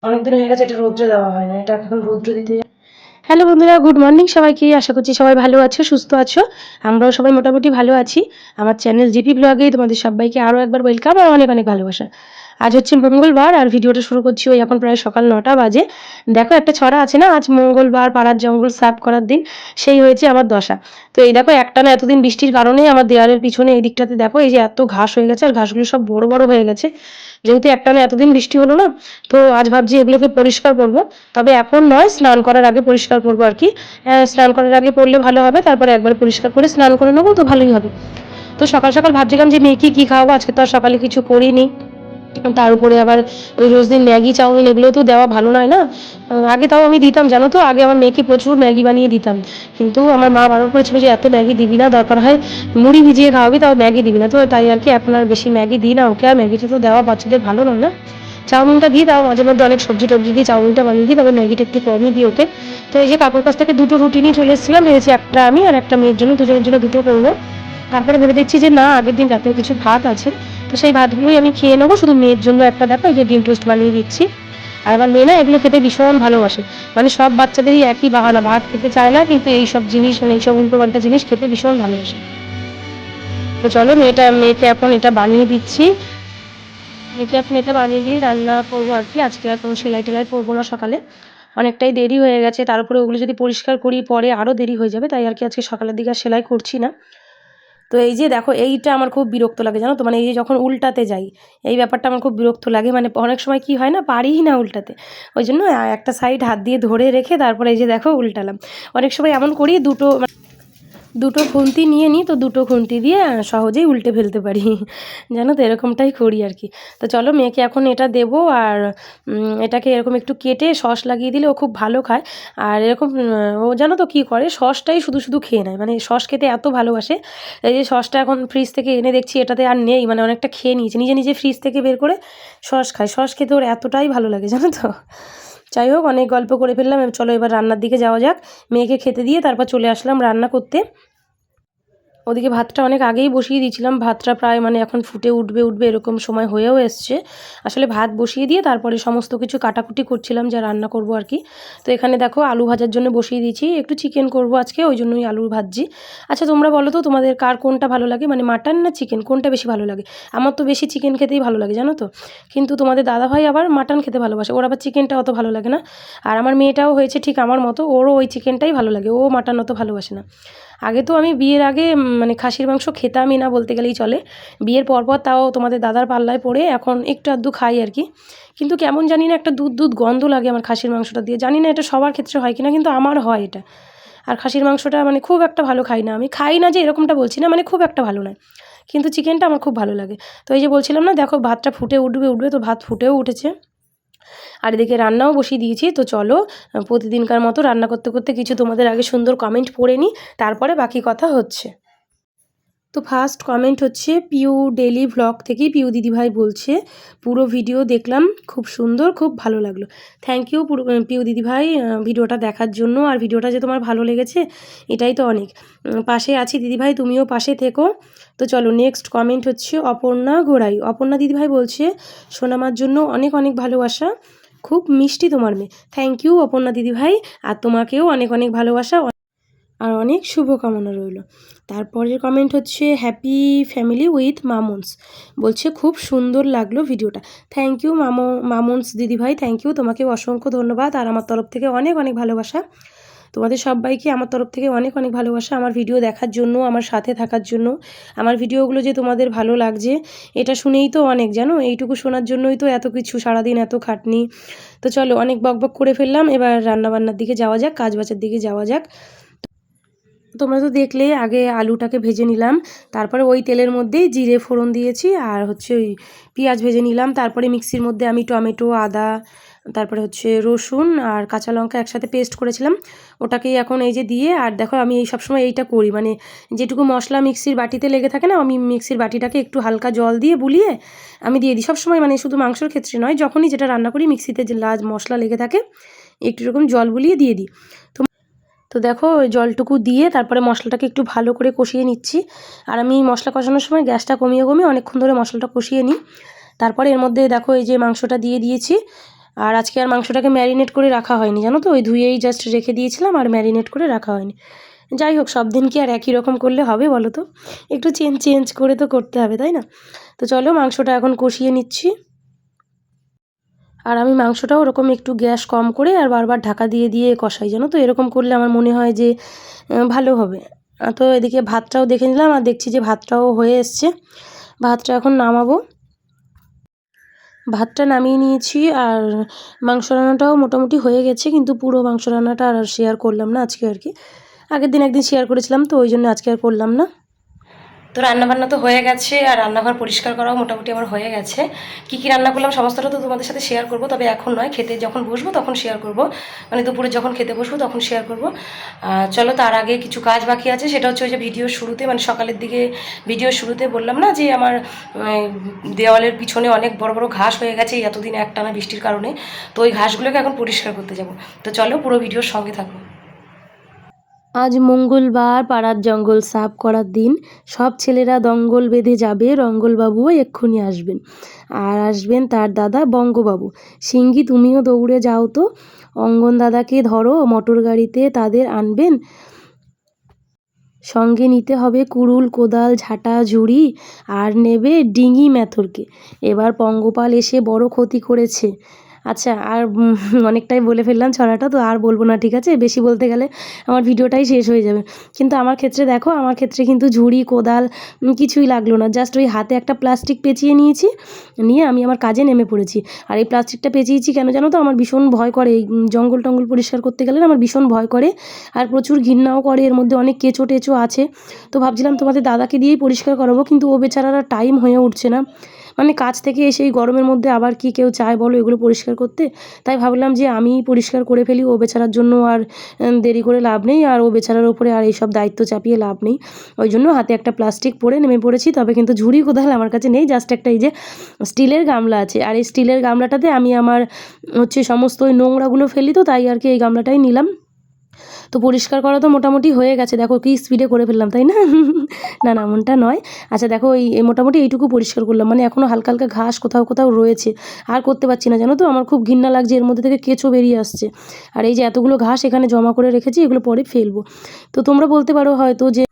অনেকদিন হয়ে গেছে এটা রৌদ্রে দেওয়া হয় না, এটা এখন রৌদ্র দিতে। হ্যালো বন্ধুরা, গুড মর্নিং সবাইকে। আশা করছি সবাই ভালো আছো, সুস্থ আছো। আমরাও সবাই মোটামুটি ভালো আছি। আমার চ্যানেল জিপি ব্লগে তোমাদের সবাইকে আরও একবার ওয়েলকাম আর অনেক অনেক ভালোবাসা। আজ হচ্ছে মঙ্গলবার আর ভিডিওটা শুরু করছি ওই এখন প্রায় সকাল 9টা বাজে। দেখো একটা ছড়া আছে না, আজ মঙ্গলবার পাড়ার জঙ্গল সাফ করার দিন, সেই হয়েছে আমার দশা। তো এই দেখো একটানা এতদিন বৃষ্টির কারণে আমার দেওয়ালের পিছনে এই দিকটাতে দেখো এই যে এত ঘাস হয়ে গেছে, আর ঘাসগুলো সব বড় বড় হয়ে গেছে। যেহেতু একটানা এতদিন বৃষ্টি হলো না, তো আজ ভাবছি এগুলোকে পরিষ্কার করবো। তবে এখন নয়, স্নান করার আগে পরিষ্কার করবো আর কি। স্নান করার আগে করলে ভালো হবে, তারপরে একবার পরিষ্কার করে স্নান করে নেবো, তো ভালোই হবে। তো সকাল সকাল ভাবছিলাম যে মেয়েকে কি খাওয়াবো, আজকে তো আর সকালে কিছু করিনি। তার উপরে আবার ওই রোজ দিন ম্যাগি চাউমিন এগুলো তো দেওয়া ভালো নয় না। আগে তাও আমি দিতাম, জানো তো, আগে আমার মেয়েকে প্রচুর ম্যাগি বানিয়ে দিতাম। কিন্তু আমার মা বারবার করেছিল যে এত ম্যাগি দিবি না, দরকার হয় মুড়ি ভিজিয়ে খাওয়াবি, তাও ম্যাগি দিবি না। তো তাই আর কি এখন আর বেশি ম্যাগি দিই না ওকে। আর ম্যাগিটা তো দেওয়া বাচ্চাদের ভালো নয় না। চাউমিনটা দিই, তাও মাঝে মধ্যে অনেক সবজি টবজি দিয়ে চাউমিনটা বানিয়ে দিই, তবে ম্যাগিটা একটু কমই দিই ওকে। তো এই যে কাকুর কাছ থেকে দুটো রুটি নিয়ে চলে এসেছিলাম, ভেবেছি একটা আমি আর একটা মেয়ের জন্য, দুজনের জন্য দুটো করবো। তারপরে ভেবে দেখছি যে না, আগের দিন রাতে কিছু ভাত আছে, তো সেই ভাতগুলোই আমি খেয়ে নেবো। শুধু মেয়ের জন্য একটা দেখো এই যে ডিম টোস্ট বানিয়ে দিচ্ছি। আর আমার মেয়ে না এগুলো খেতে ভীষণ ভালোবাসে। মানে সব বাচ্চাদেরই একই বাহানা, ভাত খেতে চায় না, কিন্তু এইসব জিনিস মানে এইসব উল্টো পাল্টা জিনিস খেতে ভীষণ ভালোবাসে। তো চলো মেয়েকে এখন এটা বানিয়ে দিচ্ছি। মেয়েকে এখন এটা বানিয়ে দিয়ে রান্না করবো আর কি। আজকে আর কোনো সেলাই টেলাই করবো না সকালে, অনেকটাই দেরি হয়ে গেছে। তারপরে ওগুলো যদি পরিষ্কার করি পরে আরও দেরি হয়ে যাবে, তাই আর কি আজকে সকালের দিকে আর সেলাই করছি না। তো এই যে দেখো এইটা আমার খুব বিরক্ত লাগে, জানো তো, মানে এই যে যখন উল্টাতে যাই, এই ব্যাপারটা আমার খুব বিরক্ত লাগে। মানে অনেক সময় কি হয় না, পারিই না উল্টাতে। ওই জন্য একটা সাইড হাত দিয়ে ধরে রেখে তারপরে এই যে দেখো উল্টালাম। অনেক সময় এমন করি, দুটো খুন্তি নিয়ে নিই, তো দুটো খুন্তি দিয়ে সহজেই উল্টে ফেলতে পারি। জানো তো, এরকমটাই করি আর কি। তো চলো মেয়েকে এখন এটা দেবো। আর এটাকে এরকম একটু কেটে সস লাগিয়ে দিলে ও খুব ভালো খায়। আর এরকম ও জানো তো কী করে, সসটাই শুধু শুধু খেয়ে নেয়, মানে সস খেতে এত ভালোবাসে। এই যে সসটা এখন ফ্রিজ থেকে এনে দেখছি এটাতে আর নেই, মানে অনেকটা খেয়ে নিয়েছে, নিজে নিজে ফ্রিজ থেকে বের করে সস খায়। সস খেতে ওর এতটাই ভালো লাগে, জানো তো। যাই হোক, অনেক গল্প করে ফেললাম, চলো এবার রান্নার দিকে যাওয়া যাক। মেয়েকে খেতে দিয়ে তারপর চলে আসলাম রান্না করতে। ওদিকে ভাতটা অনেক আগেই বসিয়ে দিয়েছিলাম, ভাতটা প্রায় মানে এখন ফুটে উঠবে উঠবে এরকম সময় হয়েও এসছে। আসলে ভাত বসিয়ে দিয়ে তারপরে সমস্ত কিছু কাটাকুটি করছিলাম, যা রান্না করব আর কি। তো এখানে দেখো আলু ভাজার জন্য বসিয়ে দিয়েছি, একটু চিকেন করব আজকে, ওই জন্যই আলু ভাজছি। আচ্ছা তোমরা বলো তো, তোমাদের কার কোনটা ভালো লাগে, মানে মাটন না চিকেন, কোনটা বেশি ভালো লাগে? আমার তো বেশি চিকেন খেতেই ভালো লাগে, জানো তো। কিন্তু তোমাদের দাদাভাই আবার মাটন খেতে ভালোবাসে, ওর আবার চিকেনটা অত ভালো লাগে না। আর আমার মেয়েটাও হয়েছে ঠিক আমার মতো, ওরও ওই চিকেনটাই ভালো লাগে, ও মাটন অত ভালোবাসে না। আগে তো আমি বিয়ের আগে মানে খাসির মাংস খেতামই না বলতে গেলেই চলে। বিয়ের পরপর তাও তোমাদের দাদার পাল্লায় পড়ে এখন একটু আধটু খাই আর কি। কিন্তু কেমন জানি না, একটা দুধ দুধ গন্ধ লাগে আমার খাসির মাংসটা দিয়ে, জানি না এটা সবার ক্ষেত্রে হয় কিনা, কিন্তু আমার হয় এটা। আর খাসির মাংসটা মানে খুব একটা ভালো খাই না, আমি খাই না যে এরকমটা বলছি না, মানে খুব একটা ভালো নয়। কিন্তু চিকেনটা আমার খুব ভালো লাগে। তো এই যে বলছিলাম না, দেখো ভাতটা ফুটে উঠবে উঠবে, তো ভাত ফুটেও উঠেছে। আর এদিকে রান্নাও বসিয়ে দিয়েছি। তো চলো প্রতিদিনকার মতো রান্না করতে করতে কিছু তোমাদের আগে সুন্দর কমেন্ট পড়ে নিই, তারপরে বাকি কথা হচ্ছে। তো ফার্স্ট কমেন্ট হচ্ছে পিউ ডেলি ভ্লগ থেকে, পিউ দিদিভাই বলছে পুরো ভিডিও দেখলাম, খুব সুন্দর, খুব ভালো লাগলো। থ্যাংক ইউ পিউ দিদিভাই ভিডিওটা দেখার জন্য। আর ভিডিওটা যে তোমার ভালো লেগেছে এটাই তো অনেক। পাশে আছি দিদিভাই, তুমিও পাশে থেকো। তো চলো নেক্সট কমেন্ট হচ্ছে অপর্ণা গোড়াই। অপর্ণা দিদিভাই বলছে সোনামার জন্য অনেক অনেক ভালোবাসা, খুব মিষ্টি তোমার মেয়ে। থ্যাংক ইউ অপর্ণা দিদিভাই, আর তোমাকেও অনেক অনেক ভালোবাসা আর অনেক শুভকামনা রইল। তারপরের কমেন্ট হচ্ছে হ্যাপি ফ্যামিলি উইথ মামুনস, বলছে খুব সুন্দর লাগলো ভিডিওটা। থ্যাংক ইউ মামুনস দিদিভাই, থ্যাংক ইউ, তোমাকেও অসংখ্য ধন্যবাদ। আর আমার তরফ থেকে অনেক অনেক ভালোবাসা। তোমাদের সবাইকে আমার তরফ থেকে অনেক অনেক ভালোবাসা, আমার ভিডিও দেখার জন্য, আমার সাথে থাকার জন্য। আমার ভিডিওগুলো যে তোমাদের ভালো লাগছে এটা শুনেই তো অনেক, জানো, এইটুকু শোনার জন্যই তো এত কিছু, সারাদিন এত খাটনি। তো চলো অনেক বকবক করে ফেললাম, এবার রান্নাবান্নার দিকে যাওয়া যাক, কাজ বাজার দিকে যাওয়া যাক। তোমরা তো দেখলে আগে আলুটাকে ভেজে নিলাম, তারপরে ওই তেলের মধ্যেই জিরে ফোড়ন দিয়েছি, আর হচ্ছে ওই পেঁয়াজ ভেজে নিলাম। তারপরে মিক্সির মধ্যে আমি টমেটো, আদা, তারপরে হচ্ছে রসুন আর কাঁচা লঙ্কা একসাথে পেস্ট করেছিলাম, ওটাকেই এখন এই যে দিয়ে। আর দেখো আমি এই সবসময় এইটা করি, মানে যেটুকু মশলা মিক্সির বাটিতে লেগে থাকে না, আমি মিক্সির বাটিটাকে একটু হালকা জল দিয়ে বুলিয়ে আমি দিয়ে দিই সবসময়, মানে শুধু মাংসর ক্ষেত্রে নয়, যখনই যেটা রান্না করি মিক্সিতে যে মশলা লেগে থাকে একটু এরকম জল বুলিয়ে দিয়ে দিই। তো দেখো ওই জলটুকু দিয়ে তারপরে মশলাটাকে একটু ভালো করে কষিয়ে নিচ্ছি। আর আমি মশলা কষানোর সময় গ্যাসটা কমিয়ে কমিয়ে অনেকক্ষণ ধরে মশলাটা কষিয়ে নিই। তারপরে এর মধ্যে দেখো এই যে মাংসটা দিয়ে দিয়েছি, আর আজকে আর মাংসটাকে ম্যারিনেট করে রাখা হয়নি, জানো তো, ওই ধুয়েই জাস্ট রেখে দিয়েছিলাম, আর ম্যারিনেট করে রাখা হয়নি। যাই হোক, সব দিন কি আর একই রকম করলে হবে বলো তো, একটু চেঞ্জ করে তো করতে হবে, তাই না? তো চলো মাংসটা এখন কষিয়ে নিচ্ছি। আর আমি মাংসটাও ওরকম একটু গ্যাস কম করে আর বারবার ঢাকা দিয়ে দিয়ে কষাই, জানো তো, এরকম করলে আমার মনে হয় যে ভালো হবে। তো এদিকে ভাতটাও দেখে নিলাম, আর দেখছি যে ভাতটাও হয়ে এসছে। ভাতটা এখন নামাবো। ভাতটা নামিয়ে নিয়েছি, আর মাংস রান্নাটাও মোটামুটি হয়ে গেছে, কিন্তু পুরো মাংস রান্নাটা আর শেয়ার করলাম না আজকে আর কি। আগের দিন একদিন শেয়ার করেছিলাম, তো ওই জন্য আজকে আর করলাম না। তো রান্নাবান্না তো হয়ে গেছে, আর রান্নাঘর পরিষ্কার করাও মোটামুটি আমার হয়ে গেছে। কী কী রান্না করলাম সমস্তটা তো তোমাদের সাথে শেয়ার করবো, তবে এখন নয়, খেতে যখন বসবো তখন শেয়ার করব, মানে দুপুরে যখন খেতে বসবো তখন শেয়ার করব। চলো, তার আগে কিছু কাজ বাকি আছে, সেটা হচ্ছে ওই যে ভিডিওর শুরুতে, মানে সকালের দিকে ভিডিওর শুরুতে বললাম না যে আমার দেওয়ালের পিছনে অনেক বড় বড় ঘাস হয়ে গেছে এতদিন একটানা বৃষ্টির কারণে। তো ওই ঘাসগুলোকে এখন পরিষ্কার করতে যাব। তো চলো পুরো ভিডিওর সঙ্গে থাকো। আজ মঙ্গলবার, পাড়ার জঙ্গল সাফ করার দিন। সব ছেলেরা দঙ্গল বেঁধে যাবে, রঙ্গলবাবুও এক্ষুনি আসবেন, আর আসবেন তার দাদা বঙ্গবাবু। সিঙ্গি, তুমিও দৌড়ে যাও তো, অঙ্গন দাদাকে ধরো, মোটর গাড়িতে তাদের আনবেন। সঙ্গে নিতে হবে কুড়ুল, কোদাল, ঝাঁটা, ঝুড়ি, আর নেবে ডিঙি মেথরকে। এবার পঙ্গপাল এসে বড় ক্ষতি করেছে। আচ্ছা, আর অনেকটাই বলে ফেললাম ছড়াটা, তো আর বলবো না, ঠিক আছে? বেশি বলতে গেলে আমার ভিডিওটাই শেষ হয়ে যাবে। কিন্তু আমার ক্ষেত্রে দেখো, আমার ক্ষেত্রে কিন্তু ঝুড়ি, কোদাল কিছুই লাগলো না, জাস্ট ওই হাতে একটা প্লাস্টিক পেঁচিয়ে নিয়েছি, নিয়ে আমি আমার কাজে নেমে পড়েছি। আর এই প্লাস্টিকটা পেঁচিয়েছি কেন জানো তো? আমার ভীষণ ভয় করে এই জঙ্গল টঙ্গল পরিষ্কার করতে গেলে না, আমার ভীষণ ভয় করে, আর প্রচুর ঘৃণাও করে, এর মধ্যে অনেক কেঁচো টেচো আছে। তো ভাবছিলাম তোমাদের দাদাকে দিয়েই পরিষ্কার করাবো, কিন্তু ও বেচারারা টাইম হয়ে উঠছে না, মানে কাজ থেকে এসে এই গরমের মধ্যে আবার কি কেউ চায় বলো এগুলো পরিষ্কার করতে? তাই ভাবলাম যে আমিই পরিষ্কার করে ফেলি, ও বেচারার জন্য আর দেরি করে লাভ নেই, আর ও বেচারার ওপরে আর এইসব দায়িত্ব চাপিয়ে লাভ নেই। ওই জন্য হাতে একটা প্লাস্টিক পরে নেমে পড়েছি। তবে কিন্তু ঝুড়ি কোদাল আমার কাছে নেই, জাস্ট একটা এই যে স্টিলের গামলা আছে, আর এই স্টিলের গামলাটাতে আমি আমার হচ্ছে সমস্ত ওই নোংরাগুলো ফেলি, তো তাই আর কি এই গামলাটাই নিলাম। তো পরিষ্কার করা তো মোটামুটি হয়ে গেছে, দেখো কি স্পিডে করে ফেললাম, তাই না? না না, এমনটা নয়। আচ্ছা দেখো, এই মোটামুটি এইটুকু পরিষ্কার করলাম, মানে এখনও হালকা হালকা ঘাস কোথাও কোথাও রয়েছে, আর করতে পারছি না, জানো তো, আমার খুব ঘৃণা লাগছে, এর মধ্যে থেকে কেঁচো বেরিয়ে আসছে। আর এই যে এতগুলো ঘাস এখানে জমা করে রেখেছি, এগুলো পরে ফেলবো। তো তোমরা বলতে পারো হয়তো যে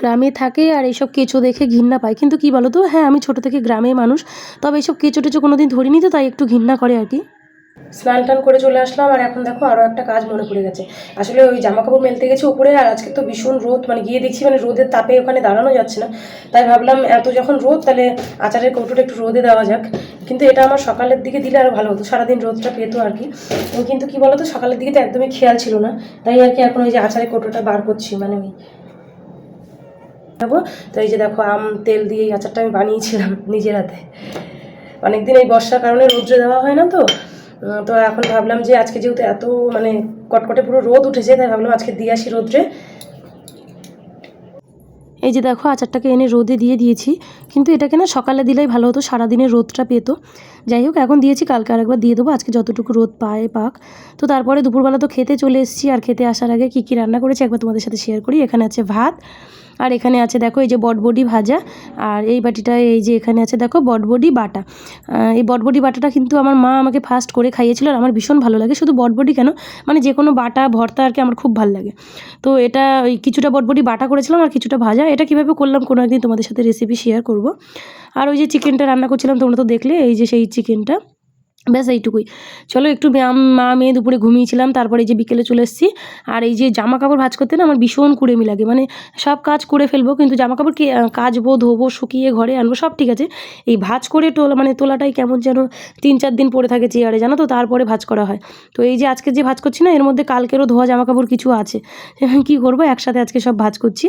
গ্রামে থাকে আর এইসব কেঁচো দেখে ঘৃণা পায়, কিন্তু কি বলো তো, হ্যাঁ আমি ছোটো থেকে গ্রামের মানুষ, তবে এইসব কেঁচো টেচো কোনো দিন ধরিনি, তো তাই একটু ঘৃণা করে আর কি। স্নান টান করে চলে আসলাম, আর এখন দেখো আরও একটা কাজ মনে পড়ে গেছে। আসলে ওই জামা কাপড় মেলতে গেছি উপরে, আর আজকে তো ভীষণ রোদ, মানে গিয়ে দেখছি মানে রোদের তাপে ওখানে দাঁড়ানো যাচ্ছে না। তাই ভাবলাম এত যখন রোদ, তাহলে আচারের কৌটোটা একটু রোদে দেওয়া যাক। কিন্তু এটা আমার সকালের দিকে দিলে আরও ভালো হতো, সারাদিন রোদটা পেতো আর কি। কিন্তু কি বলতো, সকালের দিকে তো একদমই খেয়াল ছিল না, তাই আর কি এখন ওই যে আচারের কৌটোটা বার করছি, মানে ওই যাবো। তো এই যে দেখো, আম তেল দিয়ে এই আচারটা আমি বানিয়েছিলাম নিজের হাতে। অনেকদিন এই বর্ষার কারণে রোদ্রে দেওয়া হয় না, তো এখন ভাবলাম যে আজকে যেহেতু এত মানে কটকটে পুরো রোদ উঠেছে, তাই ভাবলাম আজকে দিয়ে আসি রোদ্রে। এই যে দেখো, আচারটাকে এনে রোদে দিয়ে দিয়েছি, কিন্তু এটাকে না সকালে দিলেই ভালো হতো, সারাদিনের রোদটা পেতো। যাই হোক, এখন দিয়েছি, কালকে আরেকবার দিয়ে দেবো, আজকে যতটুকু রোদ পায় পাক। তো তারপরে দুপুরবেলা তো খেতে চলে এসেছি, আর খেতে আসার আগে কী কী রান্না করেছি একবার তোমাদের সাথে শেয়ার করি। এখানে আছে ভাত, আর এখানে আছে দেখো এই যে বটবডি ভাজা, আর এই বাটিটায় এই যে এখানে আছে দেখো বটবডি বাটা। এই বটবডি বাটাটা কিন্তু আমার মা আমাকে ফার্স্ট করে খাইয়েছিল, আর আমার ভীষণ ভালো লাগে, শুধু বটবডি কেন, মানে যে কোনো বাটা ভর্তা আর কি আমার খুব ভালো লাগে। তো এটা ওই কিছুটা বটবডি বাটা করেছিলাম, আর কিছুটা ভাজা। এটা কীভাবে করলাম কোনো একদিন তোমাদের সাথে রেসিপি শেয়ার করব। আর ওই যে চিকেনটা রান্না করছিলাম, তোমরা তো দেখলে, এই যে সেই চিকেনটা, ব্যাস এইটুকুই। চলো, একটু মা মেয়ে দুপুরে ঘুমিয়েছিলাম, তারপরে এই যে বিকেলে চলে এসেছি। আর এই যে জামা কাপড় ভাঁজ করতে না আমার ভীষণ কুড়েমি লাগে, মানে সব কাজ করে ফেলবো, কিন্তু জামা কাপড় কাচবো, ধোবো, শুকিয়ে ঘরে আনবো, সব ঠিক আছে, এই ভাঁজ করে তোলাটাই কেমন যেন 3-4 দিন পরে থাকে চেয়ারে, জানো তো, তারপরে ভাঁজ করা হয়। তো এই যে আজকে যে ভাঁজ করছি না, এর মধ্যে কালকেরও ধোয়া জামা কাপড় কিছু আছে, কী করবো, একসাথে আজকে সব ভাঁজ করছি।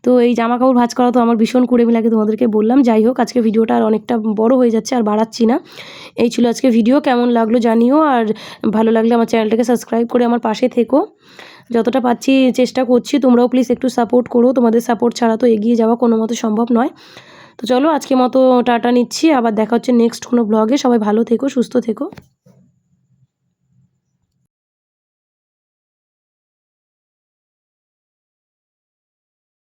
তো এই জামা কাপড় ভাঁজ করা তো আমার ভীষণ কুড়েমি লাগে, তোমাদেরকে বললাম। যাই হোক, আজকে ভিডিওটা আর অনেকটা বড় হয়ে যাচ্ছে, আর বাড়াচ্ছি না। এই ছিল আজকে ভিডিও, কেমন লাগলো জানিও, আর ভালো লাগলে আমার চ্যানেলটাকে সাবস্ক্রাইব করে আমার পাশে থেকো। যতটা পাচ্ছি চেষ্টা করছি, তোমরাও প্লিজ একটু সাপোর্ট করো, তোমাদের সাপোর্ট ছাড়া তো এগিয়ে যাওয়া কোনো মতো সম্ভব নয়। তো চলো, আজকে মতো টাটা নিচ্ছি, আবার দেখা হচ্ছে নেক্সট কোনো ব্লগে। সবাই ভালো থেকো, সুস্থ থেকো।